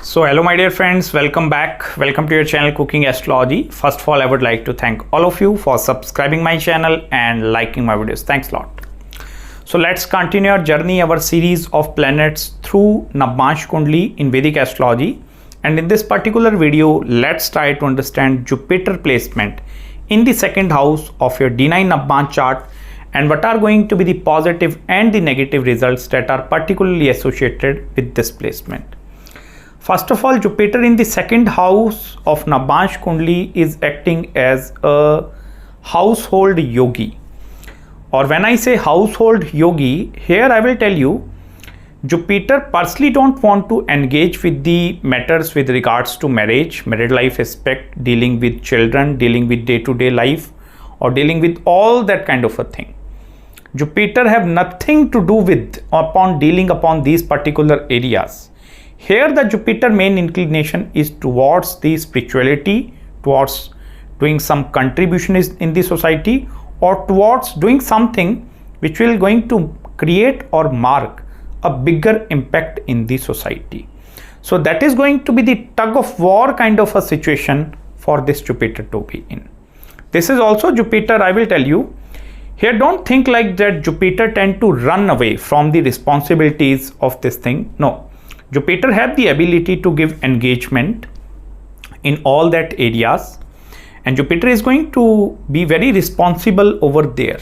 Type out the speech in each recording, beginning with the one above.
So hello my dear friends, welcome back. Welcome to your channel Cooking Astrology. First of all, I would like to thank all of you for subscribing my channel and liking my videos. Thanks a lot. So let's continue our journey, our series of planets through Navamsha Kundli in Vedic Astrology. And in this particular video, let's try to understand Jupiter placement in the second house of your D-9 Navamsa chart and what are going to be the positive and the negative results that are particularly associated with this placement. First of all, Jupiter in the second house of Navamsha Kundli is acting as a household yogi. Or when I say household yogi, here I will tell you, Jupiter personally don't want to engage with the matters with regards to marriage, married life aspect, dealing with children, dealing with day-to-day life, or dealing with all that kind of a thing. Jupiter have nothing to do with dealing upon these particular areas. Here the Jupiter main inclination is towards the spirituality, towards doing some contribution in the society, or towards doing something which will going to create or mark a bigger impact in the society. So that is going to be the tug of war kind of a situation for this Jupiter to be in. This is also Jupiter, I will tell you. Here don't think like that Jupiter tend to run away from the responsibilities of this thing. No. Jupiter have the ability to give engagement in all that areas, and Jupiter is going to be very responsible over there.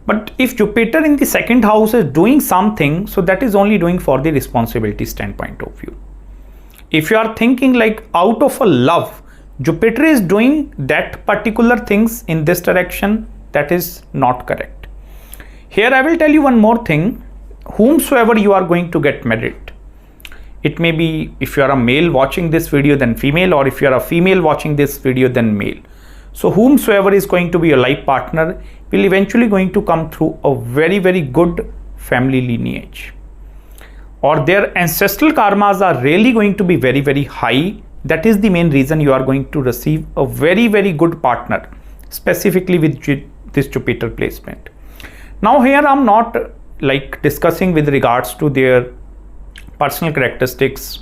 But if Jupiter in the second house is doing something, so that is only doing for the responsibility standpoint of view. If you are thinking like out of a love, Jupiter is doing that particular things in this direction, that is not correct. Here I will tell you one more thing, whomsoever you are going to get married. It may be if you are a male watching this video then female, or if you are a female watching this video then male. So whomsoever is going to be your life partner will eventually going to come through a very good family lineage, or their ancestral karmas are really going to be very high. That is the main reason you are going to receive a very good partner, specifically with this Jupiter placement. Now here I'm not like discussing with regards to their personal characteristics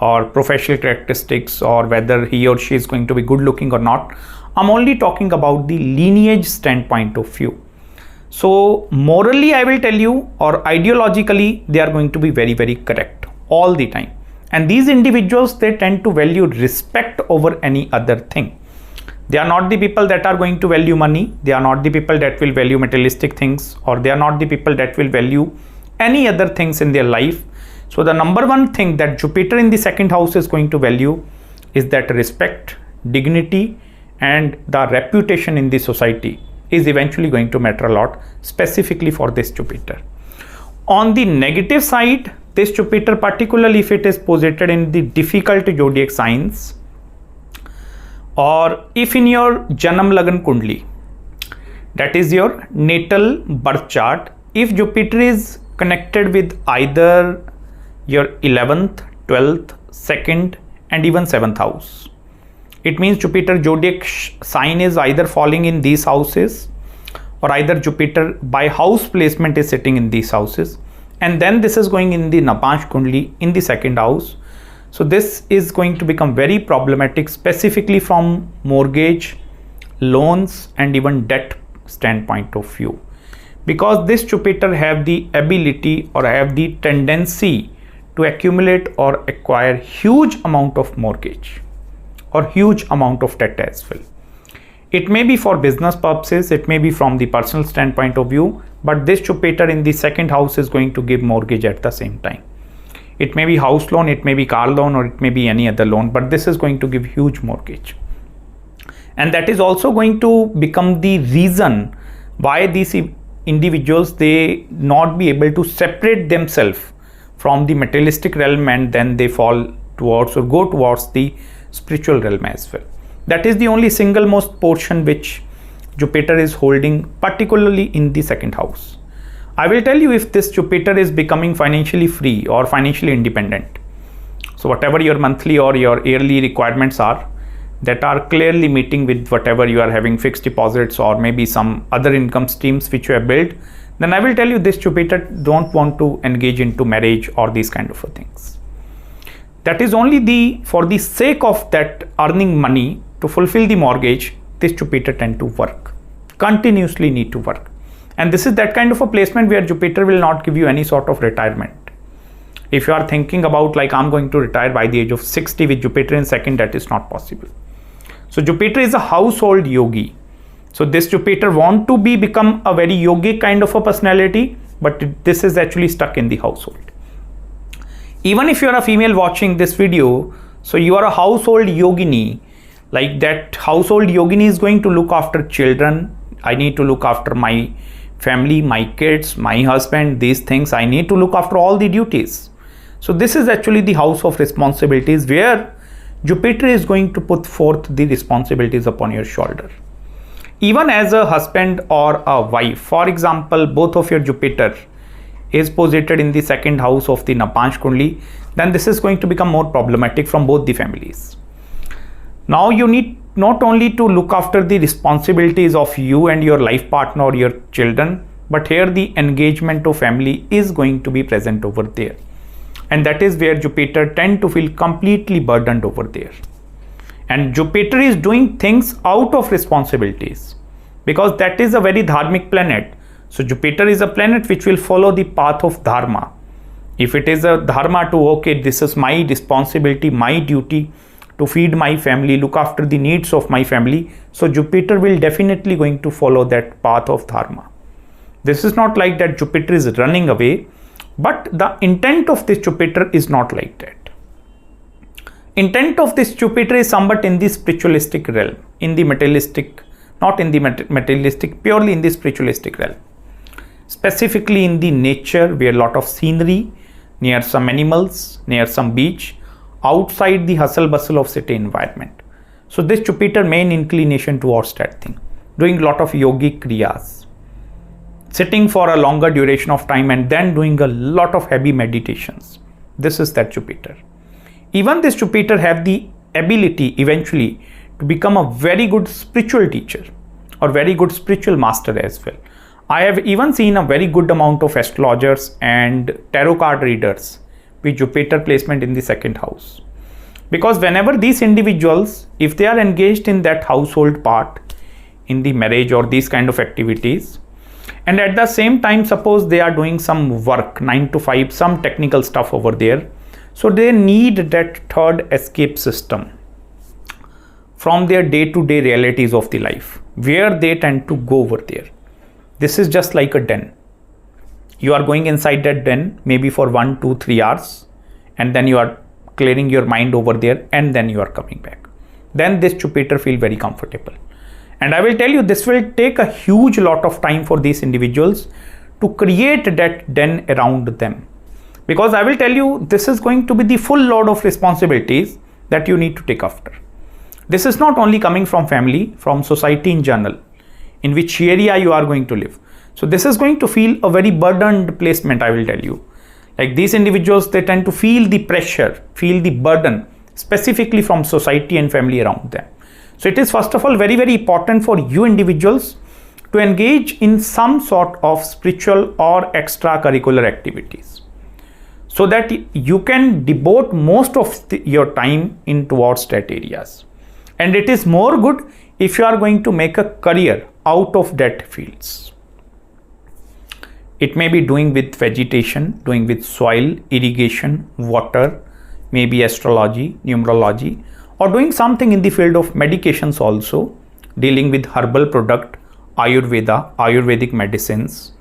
or professional characteristics, or whether he or she is going to be good looking or not. I'm only talking about the lineage standpoint of view. So morally I will tell you, or ideologically, they are going to be very correct all the time. And these individuals, they tend to value respect over any other thing. They are not the people that are going to value money. They are not the people that will value materialistic things, or they are not the people that will value any other things in their life. So the number one thing that Jupiter in the second house is going to value is that respect, dignity, and the reputation in the society is eventually going to matter a lot, specifically for this Jupiter. On the negative side, this Jupiter, particularly if it is posited in the difficult zodiac signs, or if in your Janam Lagan Kundli, that is your natal birth chart, if Jupiter is connected with either your 11th, 12th, 2nd and even 7th house. It means Jupiter zodiac sign is either falling in these houses, or either Jupiter by house placement is sitting in these houses, and then this is going in the Navamsha Kundli in the second house. So this is going to become very problematic, specifically from mortgage, loans and even debt standpoint of view, because this Jupiter have the ability or have the tendency to accumulate or acquire huge amount of mortgage or huge amount of debt as well. It may be for business purposes, it may be from the personal standpoint of view, but this Jupiter in the second house is going to give mortgage at the same time. It may be house loan, it may be car loan, or it may be any other loan, but this is going to give huge mortgage. And that is also going to become the reason why these individuals, they not be able to separate themselves from the materialistic realm, and then they fall towards or go towards the spiritual realm as well. That is the only single most portion which Jupiter is holding, particularly in the second house. I will tell you, if this Jupiter is becoming financially free or financially independent, so whatever your monthly or your yearly requirements are, that are clearly meeting with whatever you are having fixed deposits or maybe some other income streams which you have built, then I will tell you this Jupiter don't want to engage into marriage or these kind of things. that is only for the sake of that earning money to fulfill the mortgage, this Jupiter tend to work, continuously need to work. And this is that kind of a placement where Jupiter will not give you any sort of retirement. If you are thinking about like I'm going to retire by the age of 60 with Jupiter in second, that is not possible. So Jupiter is a household yogi. So this Jupiter want to become a very yogic kind of a personality, but this is actually stuck in the household. Even if you are a female watching this video, so you are a household yogini, like that household yogini is going to look after children. I need to look after my family, my kids, my husband, these things. I need to look after all the duties. So this is actually the house of responsibilities where Jupiter is going to put forth the responsibilities upon your shoulder. Even as a husband or a wife, for example, both of your Jupiter is posited in the second house of the Navamsha Kundli, then this is going to become more problematic from both the families. Now you need not only to look after the responsibilities of you and your life partner or your children, but here the engagement of family is going to be present over there. And that is where Jupiter tend to feel completely burdened over there. And Jupiter is doing things out of responsibilities because that is a very dharmic planet. So Jupiter is a planet which will follow the path of dharma. If it is a dharma to, okay, this is my responsibility, my duty to feed my family, look after the needs of my family. So Jupiter will definitely going to follow that path of dharma. This is not like that Jupiter is running away, but the intent of this Jupiter is not like that. Intent of this Jupiter is somewhat in the spiritualistic realm, in the materialistic, not in the materialistic, purely in the spiritualistic realm. Specifically in the nature where a lot of scenery, near some animals, near some beach, outside the hustle bustle of city environment. So this Jupiter main inclination towards that thing, doing a lot of yogic kriyas, sitting for a longer duration of time and then doing a lot of heavy meditations. This is that Jupiter. Even this Jupiter have the ability eventually to become a very good spiritual teacher or very good spiritual master as well. I have even seen a very good amount of astrologers and tarot card readers with Jupiter placement in the second house. Because whenever these individuals, if they are engaged in that household part, in the marriage or these kind of activities, and at the same time, suppose they are doing some work, 9 to 5, some technical stuff over there, so they need that third escape system from their day-to-day realities of the life, where they tend to go over there. This is just like a den. You are going inside that den maybe for 1, 2, 3 hours, and then you are clearing your mind over there, and then you are coming back. Then this Jupiter feel very comfortable. And I will tell you, this will take a huge lot of time for these individuals to create that den around them. Because I will tell you, this is going to be the full load of responsibilities that you need to take after. This is not only coming from family, from society in general, in which area you are going to live. So this is going to feel a very burdened placement, I will tell you. Like these individuals, they tend to feel the pressure, feel the burden, specifically from society and family around them. So it is first of all very, very important for you individuals to engage in some sort of spiritual or extracurricular activities, so that you can devote most of your time in towards that areas. And it is more good if you are going to make a career out of that fields. It may be doing with vegetation, doing with soil, irrigation, water, maybe astrology, numerology, or doing something in the field of medications also, dealing with herbal product, Ayurveda, Ayurvedic medicines.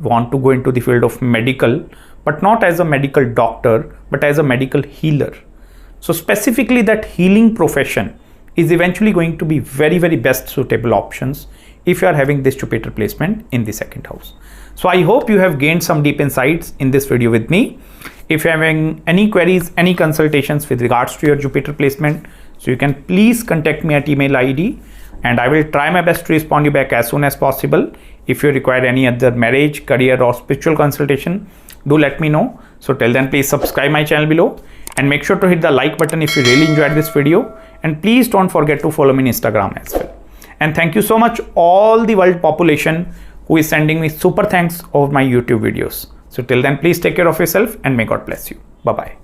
Want to go into the field of medical, but not as a medical doctor, but as a medical healer. So specifically that healing profession is eventually going to be very, very best suitable options if you are having this Jupiter placement in the second house. So I hope you have gained some deep insights in this video with me. If you are having any queries, any consultations with regards to your Jupiter placement, so you can please contact me at email ID, and I will try my best to respond you back as soon as possible. If you require any other marriage, career or spiritual consultation, do let me know. So till then, please subscribe my channel below and make sure to hit the like button if you really enjoyed this video, and please don't forget to follow me on Instagram as well. And thank you so much all the world population who is sending me super thanks over my YouTube videos. So till then, please take care of yourself and may God bless you. Bye-bye.